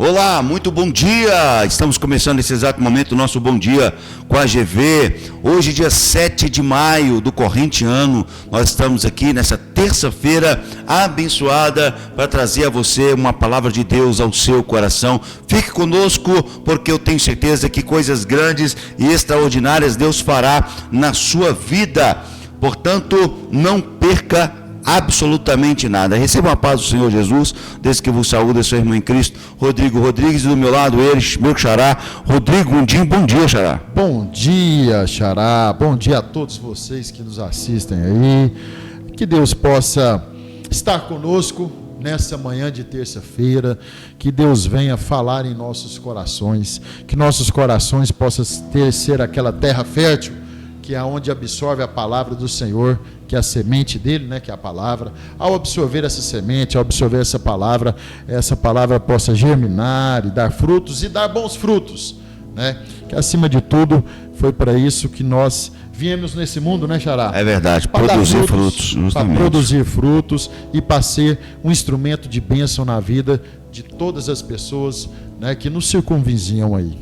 Olá, muito bom dia! Estamos começando nesse exato momento o nosso Bom Dia com a GV. Hoje, dia 7 de maio do corrente ano, nós estamos aqui nessa terça-feira abençoada para trazer a você uma palavra de Deus ao seu coração. Fique conosco, porque eu tenho certeza que coisas grandes e extraordinárias Deus fará na sua vida. Portanto, não perca absolutamente nada. Receba a paz do Senhor Jesus, desde que vos saúde, seu irmão em Cristo, Rodrigo Rodrigues, e do meu lado ele, meu xará, Rodrigo Gundim. Bom dia, xará. Bom dia, xará. Bom dia a todos vocês que nos assistem aí. Que Deus possa estar conosco nessa manhã de terça-feira, que Deus venha falar em nossos corações, que nossos corações possam ser aquela terra fértil, que é onde absorve a palavra do Senhor, que é a semente dele, né, que é a palavra. Ao absorver essa semente, ao absorver essa palavra possa germinar e dar frutos, e dar bons frutos, né? Que acima de tudo, foi para isso que nós viemos nesse mundo, né, xará? É verdade, produzir frutos. Para produzir frutos e para ser um instrumento de bênção na vida de todas as pessoas, né, que nos circunvizinham aí.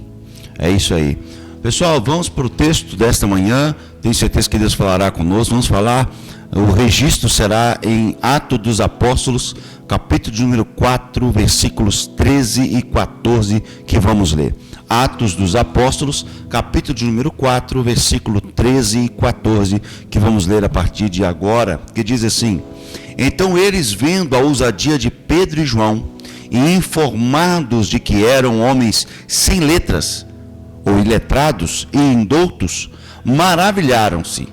É isso aí. Pessoal, vamos para o texto desta manhã. Tenho certeza que Deus falará conosco. Vamos falar, o registro será em Atos dos Apóstolos, capítulo de número 4, versículos 13 e 14, que vamos ler. Atos dos Apóstolos, capítulo de número 4, versículo 13 e 14, que vamos ler a partir de agora, que diz assim: Então eles, vendo a ousadia de Pedro e João, e informados de que eram homens sem letras, ou iletrados e indoutos, maravilharam-se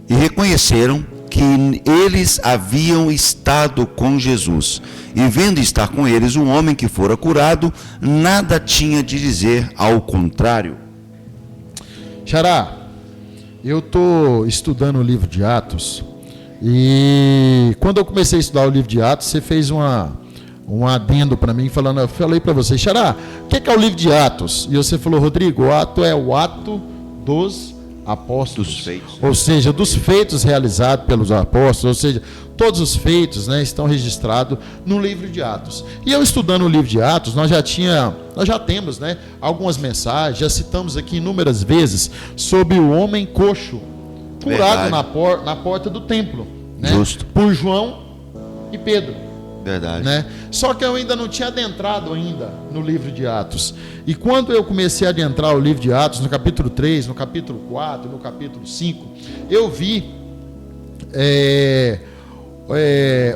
e reconheceram que eles haviam estado com Jesus, e vendo estar com eles um homem que fora curado, nada tinha de dizer ao contrário. Xará, eu estou estudando o livro de Atos, e quando eu comecei a estudar o livro de Atos, você fez um adendo para mim, falando, eu falei para você, xará, o que é o livro de Atos? E você falou, Rodrigo, o ato é o ato dos apóstolos, dos feitos. Ou seja, dos feitos realizados pelos apóstolos, ou seja, todos os feitos, né, estão registrados no livro de Atos. E eu estudando o livro de Atos, nós já temos, né, algumas mensagens, já citamos aqui inúmeras vezes sobre o homem coxo, curado na porta do templo, né, Justo. por João e Pedro. Verdade. Né? Só que eu ainda não tinha adentrado ainda no livro de Atos. E quando eu comecei a adentrar o livro de Atos, no capítulo 3, no capítulo 4, no capítulo 5, eu vi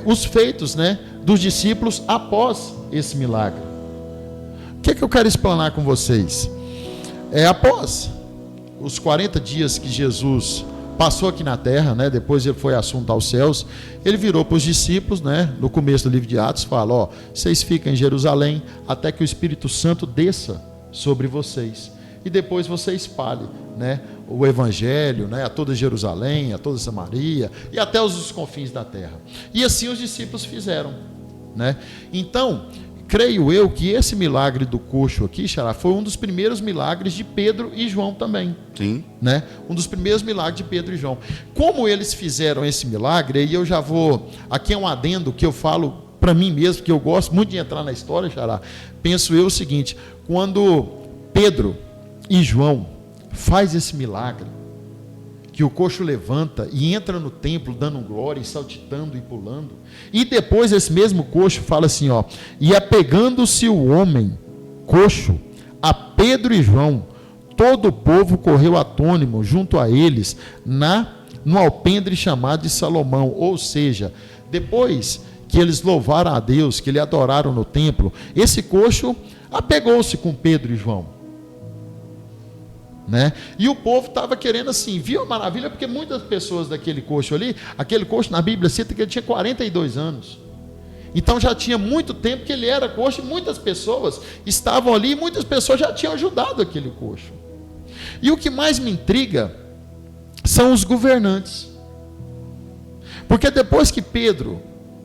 os feitos, né, dos discípulos após esse milagre. O que eu quero explanar com vocês? Após os 40 dias que Jesus passou aqui na terra, né? Depois ele foi assunto aos céus, ele virou para os discípulos, né? No começo do livro de Atos, fala, vocês ficam em Jerusalém até que o Espírito Santo desça sobre vocês, e depois você espalhe, né, o evangelho, né, a toda Jerusalém, a toda Samaria, e até os confins da terra. E assim os discípulos fizeram, né? Então, creio eu que esse milagre do coxo aqui, xará, foi um dos primeiros milagres de Pedro e João também. Sim. Né? Um dos primeiros milagres de Pedro e João. Como eles fizeram esse milagre, e eu já vou, aqui é um adendo que eu falo para mim mesmo, que eu gosto muito de entrar na história, xará. Penso eu o seguinte, quando Pedro e João faz esse milagre, que o coxo levanta e entra no templo dando glória, e saltitando e pulando, e depois esse mesmo coxo fala assim, e apegando-se o homem coxo a Pedro e João, todo o povo correu atônimo junto a eles no alpendre chamado de Salomão. Ou seja, depois que eles louvaram a Deus, que eles adoraram no templo, esse coxo apegou-se com Pedro e João, né? E o povo estava querendo assim, viu a maravilha, porque muitas pessoas daquele coxo ali, aquele coxo na Bíblia cita que ele tinha 42 anos, então já tinha muito tempo que ele era coxo, e muitas pessoas estavam ali, e muitas pessoas já tinham ajudado aquele coxo. E o que mais me intriga são os governantes, porque depois que Pedro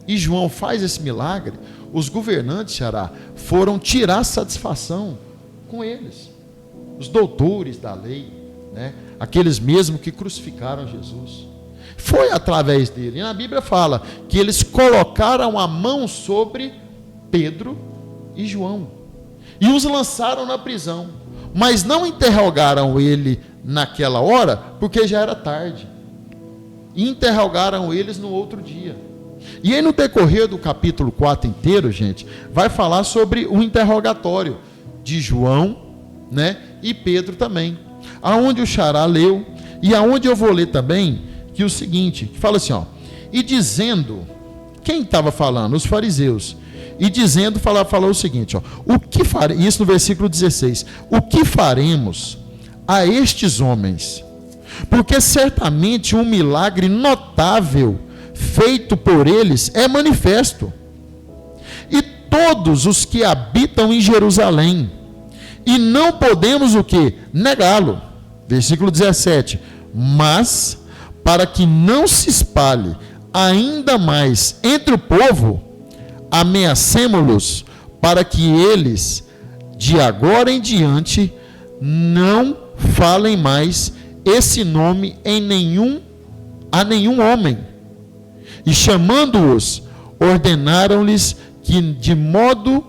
e João faz esse milagre, os governantes, xará, foram tirar satisfação com eles, os doutores da lei, né? Aqueles mesmos que crucificaram Jesus. Foi através dele. E na Bíblia fala que eles colocaram a mão sobre Pedro e João, e os lançaram na prisão, mas não interrogaram ele naquela hora, porque já era tarde, e interrogaram eles no outro dia. E aí no decorrer do capítulo 4 inteiro, gente, vai falar sobre o interrogatório de João, né, e Pedro também, aonde o Xará leu, e aonde eu vou ler também, que é o seguinte, que fala assim, ó, e dizendo, quem estava falando? Os fariseus. E dizendo, falou o seguinte, ó, o que faremos, isso no versículo 16, o que faremos a estes homens? Porque certamente um milagre notável feito por eles é manifesto. E todos os que habitam em Jerusalém, e não podemos o que? Negá-lo. Versículo 17, mas para que não se espalhe ainda mais entre o povo, ameacemo-los para que eles, de agora em diante, não falem mais esse nome a nenhum homem. E chamando-os, ordenaram-lhes que de modo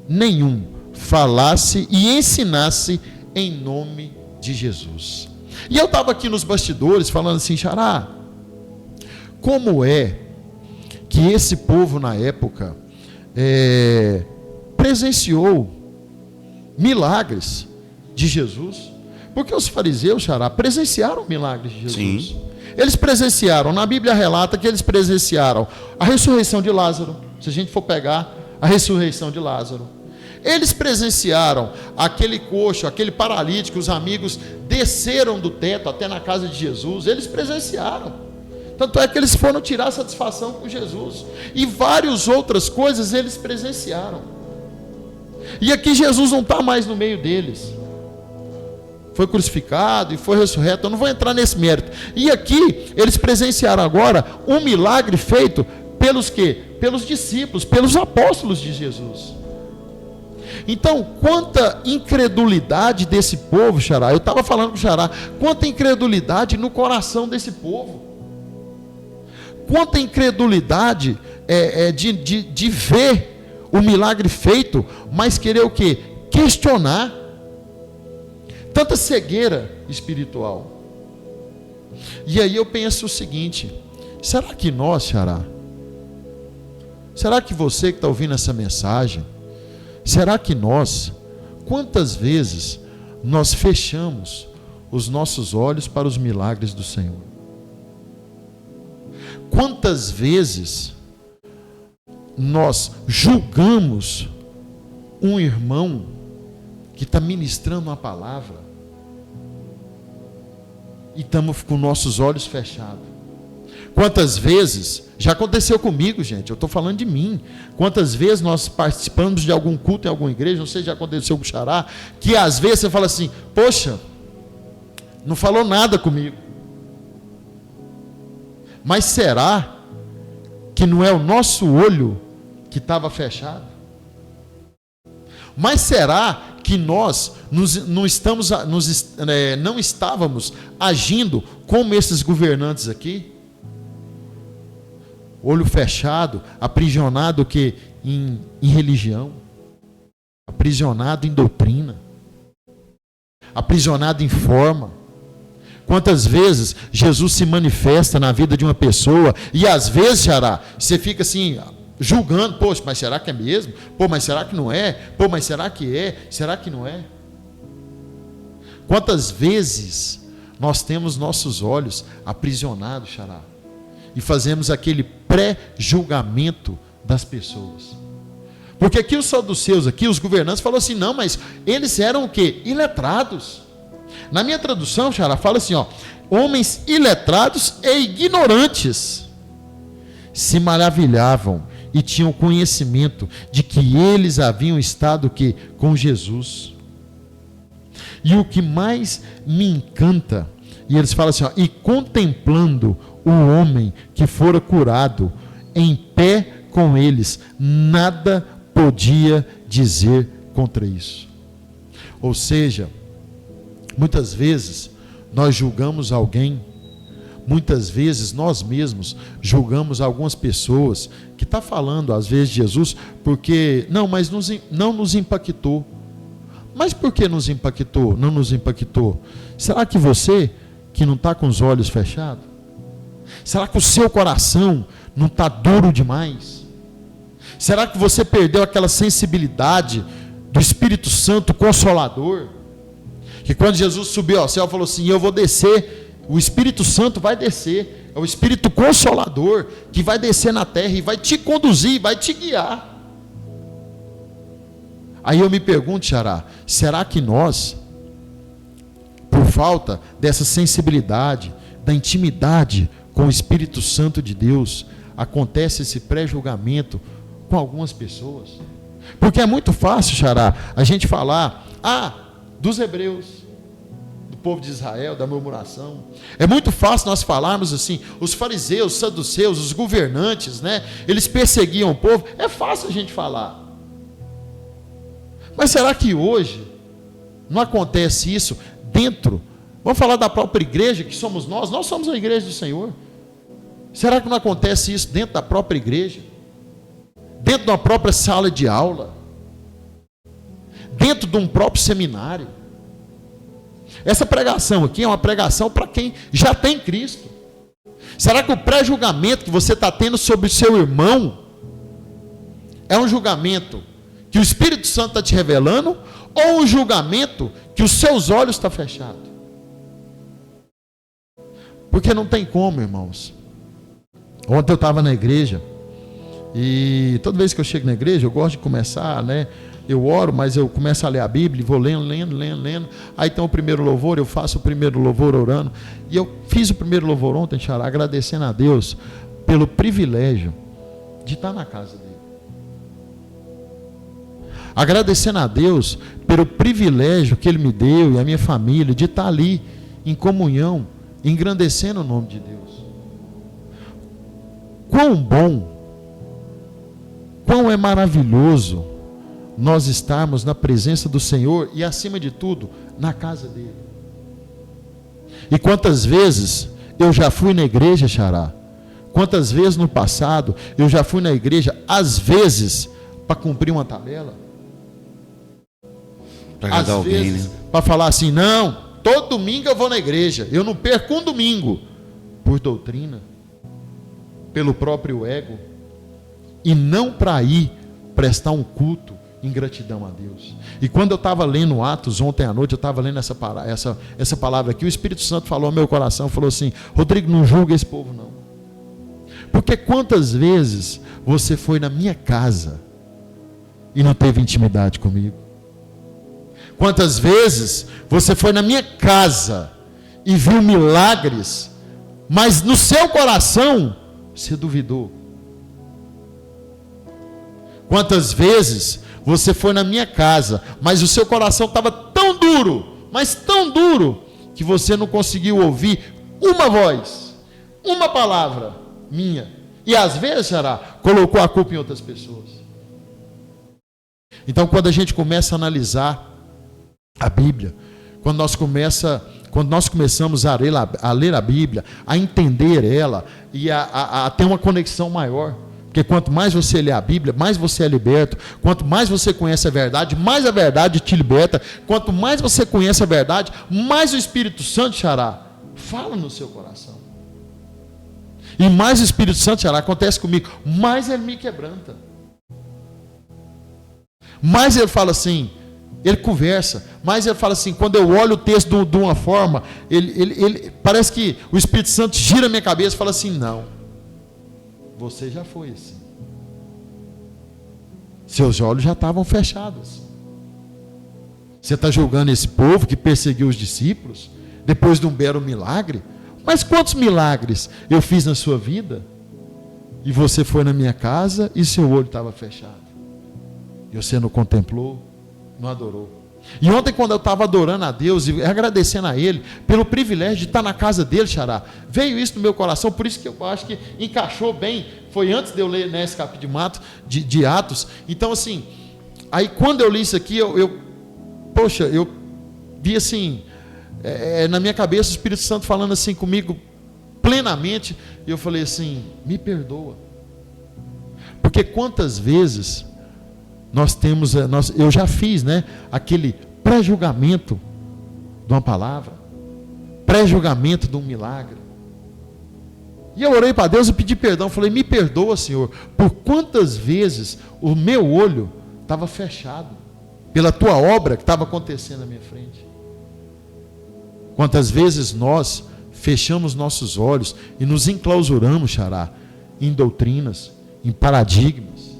nenhum falasse e ensinasse em nome de Jesus. E eu estava aqui nos bastidores falando assim, Xará, como é que esse povo na época presenciou milagres de Jesus? Porque os fariseus, Xará, presenciaram milagres de Jesus. Sim. Eles presenciaram, na Bíblia relata que eles presenciaram a ressurreição de Lázaro, se a gente for pegar a ressurreição de Lázaro. Eles presenciaram aquele coxo, aquele paralítico, os amigos desceram do teto até na casa de Jesus, eles presenciaram. Tanto é que eles foram tirar satisfação com Jesus. E várias outras coisas eles presenciaram. E aqui Jesus não está mais no meio deles. Foi crucificado e foi ressurreto. Eu não vou entrar nesse mérito. E aqui eles presenciaram agora um milagre feito pelos quê? Pelos discípulos, pelos apóstolos de Jesus. Então, quanta incredulidade desse povo, Xará. Eu estava falando com o Xará, quanta incredulidade no coração desse povo. Quanta incredulidade de ver o milagre feito, mas querer o quê? Questionar. Tanta cegueira espiritual. E aí eu penso o seguinte, será que nós, Xará, será que você que está ouvindo essa mensagem, será que nós, quantas vezes nós fechamos os nossos olhos para os milagres do Senhor? Quantas vezes nós julgamos um irmão que está ministrando uma palavra e estamos com nossos olhos fechados? Quantas vezes, já aconteceu comigo, gente, eu estou falando de mim, quantas vezes nós participamos de algum culto em alguma igreja, não sei se já aconteceu com o Xará, que às vezes você fala assim, poxa, não falou nada comigo. Mas será que não é o nosso olho que estava fechado? Mas será que nós não estávamos agindo como esses governantes aqui? Olho fechado, aprisionado que em religião, aprisionado em doutrina, aprisionado em forma. Quantas vezes Jesus se manifesta na vida de uma pessoa e às vezes, Xará, você fica assim, julgando, poxa, mas será que é mesmo? Pô, mas será que não é? Pô, mas será que é? Será que não é? Quantas vezes nós temos nossos olhos aprisionados, Xará, e fazemos aquele pré-julgamento das pessoas? Porque aqui os saduceus, aqui os governantes falaram assim, não, mas eles eram o quê? Iletrados. Na minha tradução, Xará, fala assim, ó, homens iletrados e ignorantes se maravilhavam e tinham conhecimento de que eles haviam estado que com Jesus. E o que mais me encanta, e eles falam assim, ó, e contemplando o homem que fora curado em pé com eles, nada podia dizer contra isso. Ou seja, muitas vezes nós julgamos alguém muitas vezes nós mesmos julgamos algumas pessoas que estão falando às vezes de Jesus porque, não, mas não nos impactou. Mas por que nos impactou? Não nos impactou? Será que você, que não está com os olhos fechados? Será que o seu coração não está duro demais? Será que você perdeu aquela sensibilidade do Espírito Santo Consolador? Que quando Jesus subiu ao céu, falou assim: eu vou descer, o Espírito Santo vai descer, é o Espírito Consolador que vai descer na terra e vai te conduzir, vai te guiar. Aí eu me pergunto, Xará, será que nós, por falta dessa sensibilidade, da intimidade com o Espírito Santo de Deus, acontece esse pré-julgamento com algumas pessoas? Porque é muito fácil, Xará, a gente falar, dos hebreus, do povo de Israel, da murmuração. É muito fácil nós falarmos assim, os fariseus, os saduceus, os governantes, né? Eles perseguiam o povo. É fácil a gente falar. Mas será que hoje não acontece isso dentro? Vamos falar da própria igreja, que somos nós somos a igreja do Senhor. Será que não acontece isso dentro da própria igreja? Dentro da própria sala de aula? Dentro de um próprio seminário? Essa pregação aqui é uma pregação para quem já tem Cristo. Será que o pré-julgamento que você está tendo sobre o seu irmão é um julgamento que o Espírito Santo está te revelando, ou um julgamento que os seus olhos estão fechados? Porque não tem como, irmãos. Ontem eu estava na igreja, e toda vez que eu chego na igreja, eu gosto de começar, né? Eu oro, mas eu começo a ler a Bíblia, vou lendo. Aí tem o primeiro louvor, eu faço o primeiro louvor orando. E eu fiz o primeiro louvor ontem, Xará, agradecendo a Deus pelo privilégio de estar na casa dele. Agradecendo a Deus pelo privilégio que Ele me deu e a minha família de estar ali em comunhão, engrandecendo o nome de Deus. Quão bom, quão é maravilhoso nós estarmos na presença do Senhor e, acima de tudo, na casa dele. E quantas vezes eu já fui na igreja, Xará? Quantas vezes no passado eu já fui na igreja, às vezes, para cumprir uma tabela? Às vezes, para falar assim, não, todo domingo eu vou na igreja, eu não perco um domingo, por doutrina, pelo próprio ego, e não para ir prestar um culto em gratidão a Deus. E quando eu estava lendo Atos ontem à noite, eu estava lendo essa palavra aqui, o Espírito Santo falou ao meu coração, falou assim: Rodrigo, não julga esse povo não, porque quantas vezes você foi na minha casa e não teve intimidade comigo? Quantas vezes você foi na minha casa e viu milagres, mas no seu coração você duvidou? Quantas vezes você foi na minha casa, mas o seu coração estava tão duro, mas tão duro, que você não conseguiu ouvir uma voz, uma palavra minha, e às vezes, Xará, colocou a culpa em outras pessoas. Então, quando a gente começa a analisar a Bíblia, quando nós começamos a ler a Bíblia, a entender ela e a ter uma conexão maior, porque quanto mais você lê a Bíblia, mais você é liberto. Quanto mais você conhece a verdade, mais a verdade te liberta. Quanto mais você conhece a verdade, mais o Espírito Santo, Xará, fala no seu coração. E mais o Espírito Santo, Xará, acontece comigo, mais ele me quebranta. Mais ele fala assim, ele conversa, mas ele fala assim, quando eu olho o texto de uma forma, ele parece que o Espírito Santo gira a minha cabeça e fala assim, não, você já foi assim, seus olhos já estavam fechados, você está julgando esse povo que perseguiu os discípulos, depois de um belo milagre, mas quantos milagres eu fiz na sua vida, e você foi na minha casa e seu olho estava fechado, e você não contemplou, não adorou. E ontem, quando eu estava adorando a Deus e agradecendo a Ele pelo privilégio de estar na casa dele, Xará, veio isso no meu coração, por isso que eu acho que encaixou bem. Foi antes de eu ler, né, esse capítulo de Atos. Então, assim, aí quando eu li isso aqui, eu vi assim, na minha cabeça o Espírito Santo falando assim comigo, plenamente. E eu falei assim: me perdoa. Porque quantas vezes eu já fiz, né, aquele pré-julgamento de uma palavra, pré-julgamento de um milagre. E eu orei para Deus e pedi perdão. Falei: me perdoa, Senhor, por quantas vezes o meu olho estava fechado pela tua obra que estava acontecendo na minha frente. Quantas vezes nós fechamos nossos olhos e nos enclausuramos, Xará, em doutrinas, em paradigmas.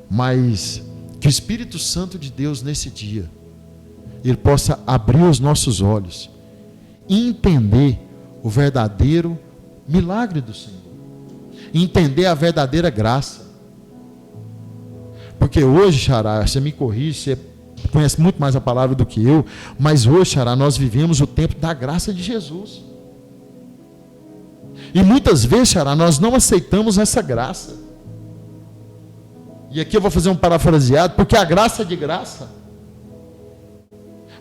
Mas que o Espírito Santo de Deus nesse dia, ele possa abrir os nossos olhos e entender o verdadeiro milagre do Senhor, entender a verdadeira graça. Porque hoje, Xará, você me corrige, você conhece muito mais a palavra do que eu, mas hoje, Xará, nós vivemos o tempo da graça de Jesus. E muitas vezes, Xará, nós não aceitamos essa graça. E aqui eu vou fazer um parafraseado, porque a graça é de graça.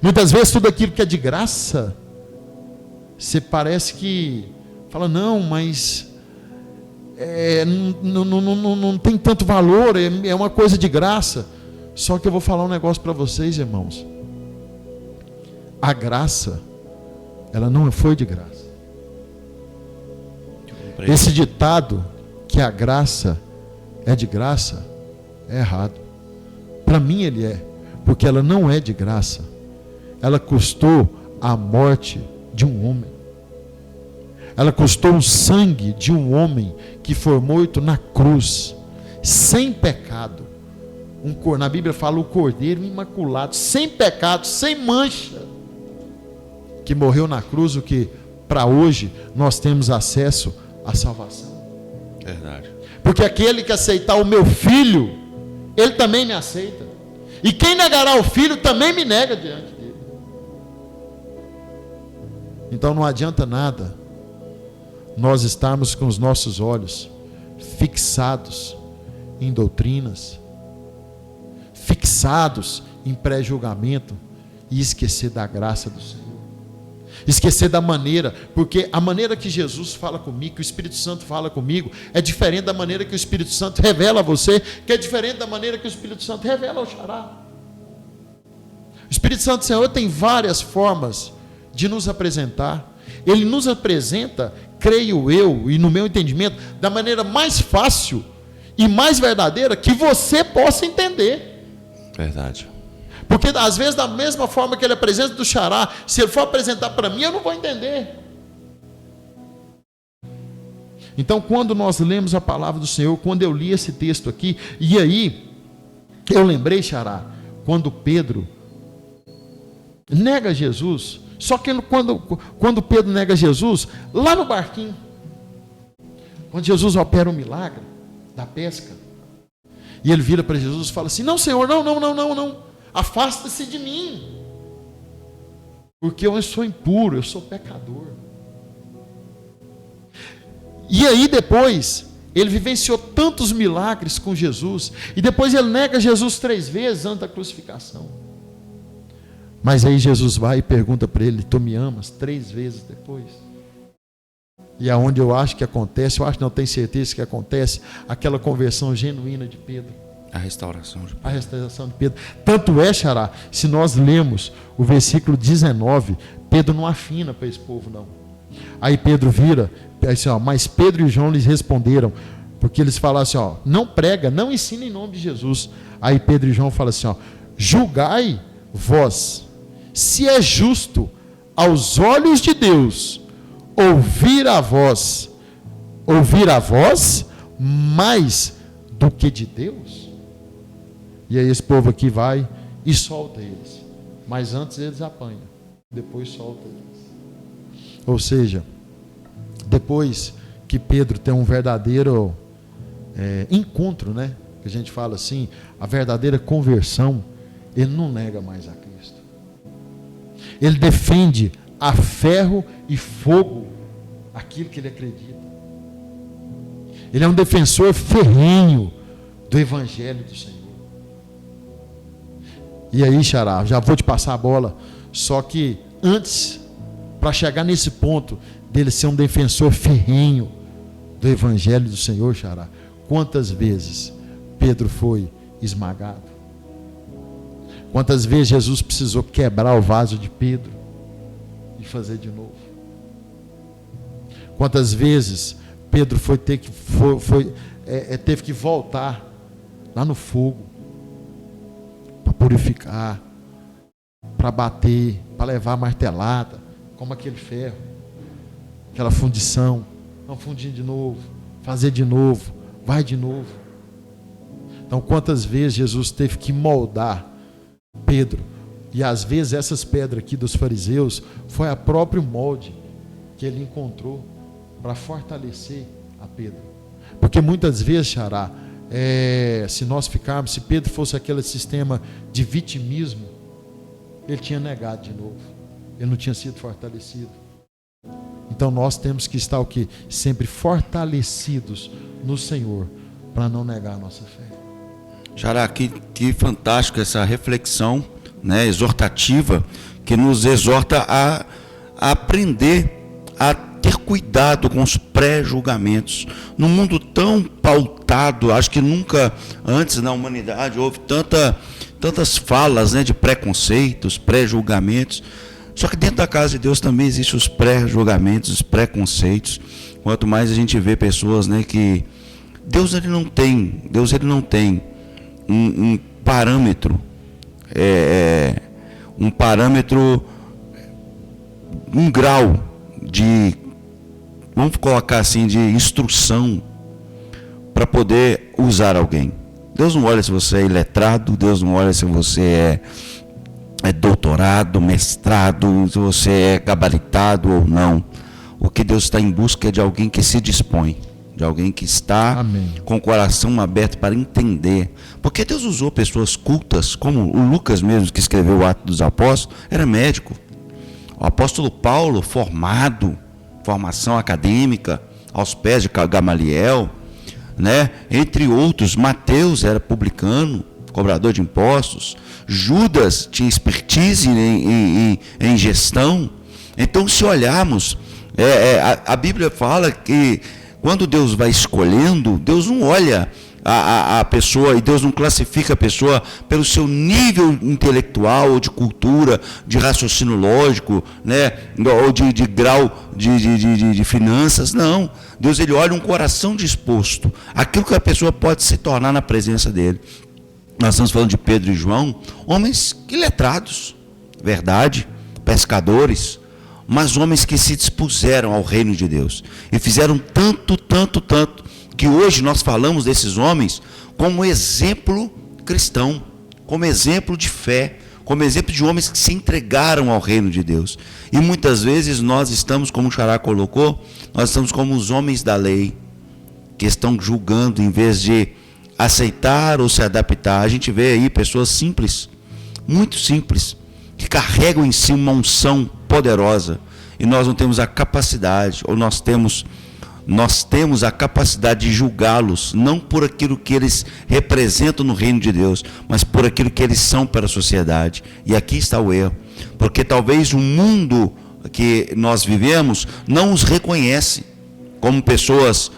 Muitas vezes tudo aquilo que é de graça, você parece que fala: não, mas não tem tanto valor, é uma coisa de graça. Só que eu vou falar um negócio para vocês, irmãos. A graça, ela não foi de graça. Esse ditado que a graça é de graça é errado. Para mim ele é, porque ela não é de graça. Ela custou a morte de um homem. Ela custou o sangue de um homem que foi morto na cruz, sem pecado. Na Bíblia fala o Cordeiro imaculado, sem pecado, sem mancha, que morreu na cruz, o que para hoje nós temos acesso à salvação. Verdade. Porque aquele que aceitar o meu filho, ele também me aceita. E quem negará o filho também me nega diante dele. Então não adianta nada nós estarmos com os nossos olhos fixados em doutrinas, fixados em pré-julgamento e esquecer da graça do Senhor. Esquecer da maneira, porque a maneira que Jesus fala comigo, que o Espírito Santo fala comigo, é diferente da maneira que o Espírito Santo revela a você, que é diferente da maneira que o Espírito Santo revela ao Xará. O Espírito Santo do Senhor tem várias formas de nos apresentar. Ele nos apresenta, creio eu, e no meu entendimento, da maneira mais fácil e mais verdadeira que você possa entender. Verdade. Porque às vezes da mesma forma que ele apresenta do Xará, se ele for apresentar para mim, eu não vou entender. Então quando nós lemos a palavra do Senhor, quando eu li esse texto aqui, e aí eu lembrei, Xará, quando Pedro nega Jesus. Só que quando Pedro nega Jesus, lá no barquinho, quando Jesus opera um milagre da pesca, e ele vira para Jesus e fala assim: não, Senhor, não, afasta-se de mim, porque eu sou impuro, eu sou pecador. E aí depois ele vivenciou tantos milagres com Jesus, e depois ele nega Jesus 3 vezes antes da crucificação. Mas aí Jesus vai e pergunta para ele: tu me amas? 3 vezes depois. E aonde eu acho que acontece, eu acho que não tenho certeza que acontece, aquela conversão genuína de Pedro. A restauração de Pedro. A restauração de Pedro. Tanto é, Xará, se nós lemos o versículo 19, Pedro não afina para esse povo, não. Aí Pedro vira, assim, ó, mas Pedro e João lhes responderam, porque eles falaram assim: ó, não prega, não ensina em nome de Jesus. Aí Pedro e João falam assim: ó, julgai vós, se é justo aos olhos de Deus ouvir a voz mais do que de Deus. E aí esse povo aqui vai e solta eles, mas antes eles apanham, depois solta eles. Ou seja, depois que Pedro tem um verdadeiro encontro, né, que a gente fala assim, a verdadeira conversão, ele não nega mais a Cristo. Ele defende a ferro e fogo aquilo que ele acredita. Ele é um defensor ferrenho do Evangelho do Senhor. E aí, Xará, já vou te passar a bola, só que antes para chegar nesse ponto dele ser um defensor ferrenho do Evangelho do Senhor, xará, quantas vezes Pedro foi esmagado? Quantas vezes Jesus precisou quebrar o vaso de Pedro e fazer de novo? Quantas vezes Pedro teve que voltar lá no fogo para purificar, para bater, para levar a martelada, como aquele ferro, aquela fundição, vamos fundir de novo, fazer de novo, vai de novo. Então, quantas vezes Jesus teve que moldar Pedro, e às vezes essas pedras aqui dos fariseus foi a próprio molde que ele encontrou para fortalecer a Pedro. Porque muitas vezes, xará, se Pedro fosse aquele sistema de vitimismo, ele tinha negado de novo, ele não tinha sido fortalecido. Então nós temos que estar o quê? Sempre fortalecidos no Senhor, para não negar a nossa fé. Xará, que fantástico essa reflexão, né, exortativa, que nos exorta a aprender a ter cuidado com os pré-julgamentos. Num mundo tão pautado, acho que nunca antes na humanidade houve tantas falas, né, de preconceitos, pré-julgamentos. Só que dentro da casa de Deus também existem os pré-julgamentos, os preconceitos. Quanto mais a gente vê pessoas, né, que Deus ele não tem um parâmetro, um grau de, vamos colocar assim, de instrução para poder usar alguém. Deus não olha se você é iletrado, Deus não olha se você é doutorado, mestrado, se você é gabaritado ou não. O que Deus está em busca é de alguém que se dispõe, de alguém que está com o coração aberto para entender. Porque Deus usou pessoas cultas, como o Lucas mesmo, que escreveu o Atos dos Apóstolos, era médico. O apóstolo Paulo, formação acadêmica, aos pés de Gamaliel, né? Entre outros. Mateus era publicano, cobrador de impostos. Judas tinha expertise em gestão. Então, se olharmos, a Bíblia fala que quando Deus vai escolhendo, Deus não olha a pessoa, e Deus não classifica a pessoa pelo seu nível intelectual, ou de cultura, de raciocínio lógico, né, ou de grau de finanças. Não, Deus ele olha um coração disposto, aquilo que a pessoa pode se tornar na presença dele. Nós estamos falando de Pedro e João, homens iletrados, verdade, pescadores, mas homens que se dispuseram ao reino de Deus e fizeram tanto, que hoje nós falamos desses homens como exemplo cristão, como exemplo de fé, como exemplo de homens que se entregaram ao reino de Deus. E muitas vezes nós estamos, como o Xará colocou, nós estamos como os homens da lei, que estão julgando em vez de aceitar ou se adaptar. A gente vê aí pessoas simples, muito simples, que carregam em si uma unção poderosa, e nós não temos a capacidade, ou nós temos a capacidade de julgá-los, não por aquilo que eles representam no reino de Deus, mas por aquilo que eles são para a sociedade. E aqui está o erro, porque talvez o mundo que nós vivemos não os reconhece como pessoas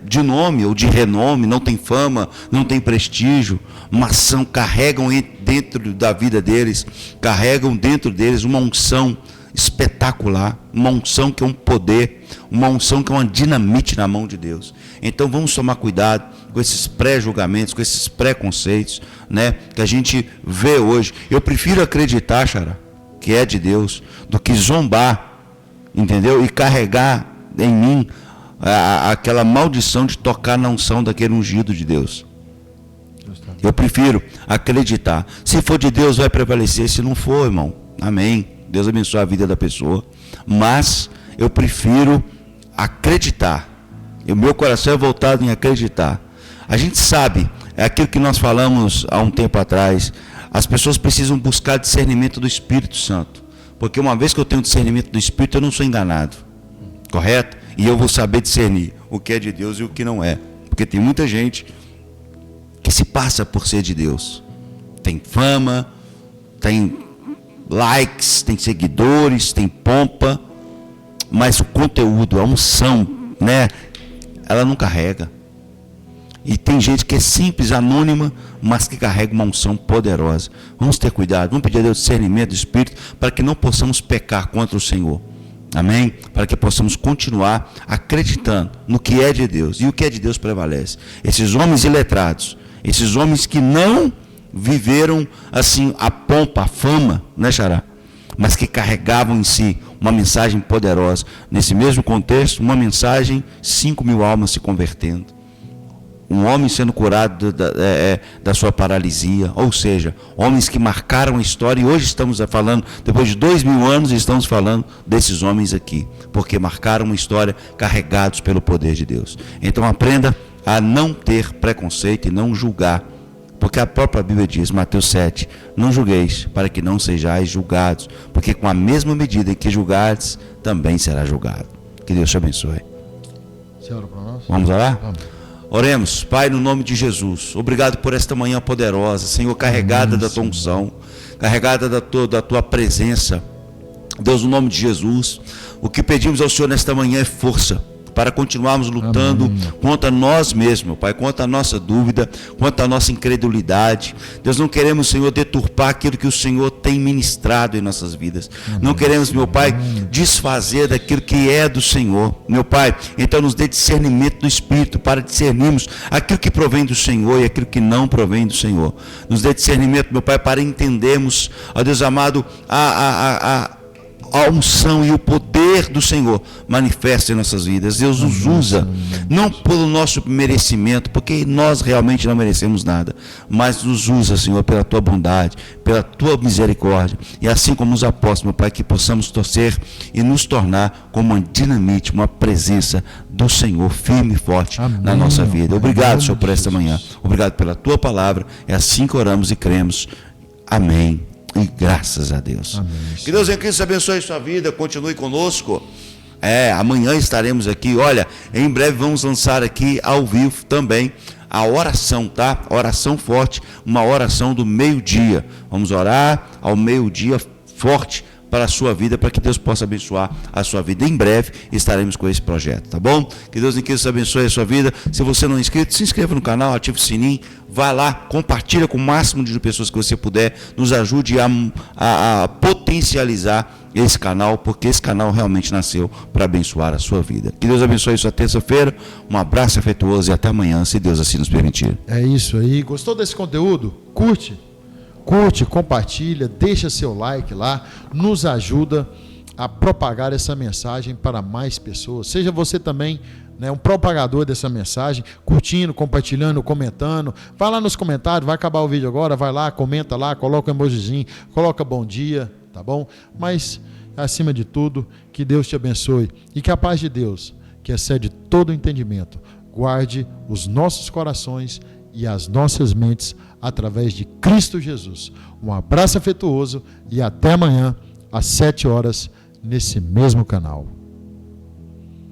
de nome ou de renome, não tem fama, não tem prestígio, mas carregam dentro da vida deles, carregam dentro deles uma unção espetacular, uma unção que é um poder, uma unção que é uma dinamite na mão de Deus. Então vamos tomar cuidado com esses pré-julgamentos, com esses preconceitos, né, que a gente vê hoje. Eu prefiro acreditar, Xará, que é de Deus, do que zombar, entendeu? E carregar em mim aquela maldição de tocar na unção daquele ungido de Deus. Eu prefiro acreditar. Se for de Deus, vai prevalecer. Se não for, irmão, amém. Deus abençoe a vida da pessoa. Mas eu prefiro acreditar. E o meu coração é voltado em acreditar. A gente sabe, é aquilo que nós falamos há um tempo atrás. As pessoas precisam buscar discernimento do Espírito Santo. Porque uma vez que eu tenho discernimento do Espírito, eu não sou enganado. Correto? E eu vou saber discernir o que é de Deus e o que não é. Porque tem muita gente que se passa por ser de Deus. Tem fama, tem likes, tem seguidores, tem pompa, mas o conteúdo, a unção, né? Ela não carrega. E tem gente que é simples, anônima, mas que carrega uma unção poderosa. Vamos ter cuidado, vamos pedir a Deus discernimento do Espírito para que não possamos pecar contra o Senhor. Amém? Para que possamos continuar acreditando no que é de Deus. E o que é de Deus prevalece. Esses homens iletrados, esses homens que não viveram assim a pompa, a fama, né, Xará? Mas que carregavam em si uma mensagem poderosa. Nesse mesmo contexto, uma mensagem, 5.000 almas se convertendo. Um homem sendo curado da sua paralisia, ou seja, homens que marcaram a história, e hoje estamos falando, depois de 2.000 anos, estamos falando desses homens aqui, porque marcaram uma história carregados pelo poder de Deus. Então aprenda a não ter preconceito e não julgar, porque a própria Bíblia diz, Mateus 7, não julgueis, para que não sejais julgados, porque com a mesma medida em que julgardes, também será julgado. Que Deus te abençoe. Senhora, para nós. Vamos orar? Vamos. Oremos, Pai, no nome de Jesus, obrigado por esta manhã poderosa, Senhor, carregada da tua unção, carregada da tua presença. Deus, no nome de Jesus, o que pedimos ao Senhor nesta manhã é força, para continuarmos lutando contra nós mesmos, meu Pai, contra a nossa dúvida, contra a nossa incredulidade. Deus, não queremos, Senhor, deturpar aquilo que o Senhor tem ministrado em nossas vidas. Não queremos, meu Pai, desfazer daquilo que é do Senhor, meu Pai. Então nos dê discernimento do Espírito para discernirmos aquilo que provém do Senhor e aquilo que não provém do Senhor. Nos dê discernimento, meu Pai, para entendermos, ó Deus amado, a unção e o poder do Senhor manifesta em nossas vidas. Deus nos usa, não pelo nosso merecimento, porque nós realmente não merecemos nada, mas nos usa, Senhor, pela tua bondade, pela tua misericórdia, e assim como os apóstolos, meu Pai, que possamos torcer e nos tornar como uma dinamite, uma presença do Senhor firme e forte na nossa vida. Obrigado, Senhor, por esta manhã. Obrigado pela tua palavra. É assim que oramos e cremos. Amém. E graças a Deus. Amém. Que Deus em Cristo abençoe a sua vida, continue conosco. Amanhã estaremos aqui. Olha, em breve vamos lançar aqui ao vivo também a oração, tá? Oração forte, uma oração do meio-dia. Vamos orar ao meio-dia forte para a sua vida, para que Deus possa abençoar a sua vida. Em breve estaremos com esse projeto, tá bom? Que Deus em Cristo abençoe a sua vida. Se você não é inscrito, se inscreva no canal, ative o sininho, vai lá, compartilha com o máximo de pessoas que você puder, nos ajude a potencializar esse canal, porque esse canal realmente nasceu para abençoar a sua vida. Que Deus abençoe a sua terça-feira, um abraço afetuoso e até amanhã, se Deus assim nos permitir. É isso aí, gostou desse conteúdo? Curte, compartilha, deixa seu like lá, nos ajuda a propagar essa mensagem para mais pessoas. Seja você também, né, um propagador dessa mensagem, curtindo, compartilhando, comentando. Vai lá nos comentários, vai acabar o vídeo agora, vai lá, comenta lá, coloca um emojizinho, coloca bom dia, tá bom? Mas, acima de tudo, que Deus te abençoe e que a paz de Deus, que excede todo entendimento, guarde os nossos corações e as nossas mentes através de Cristo Jesus. Um abraço afetuoso e até amanhã às 7 horas nesse mesmo canal.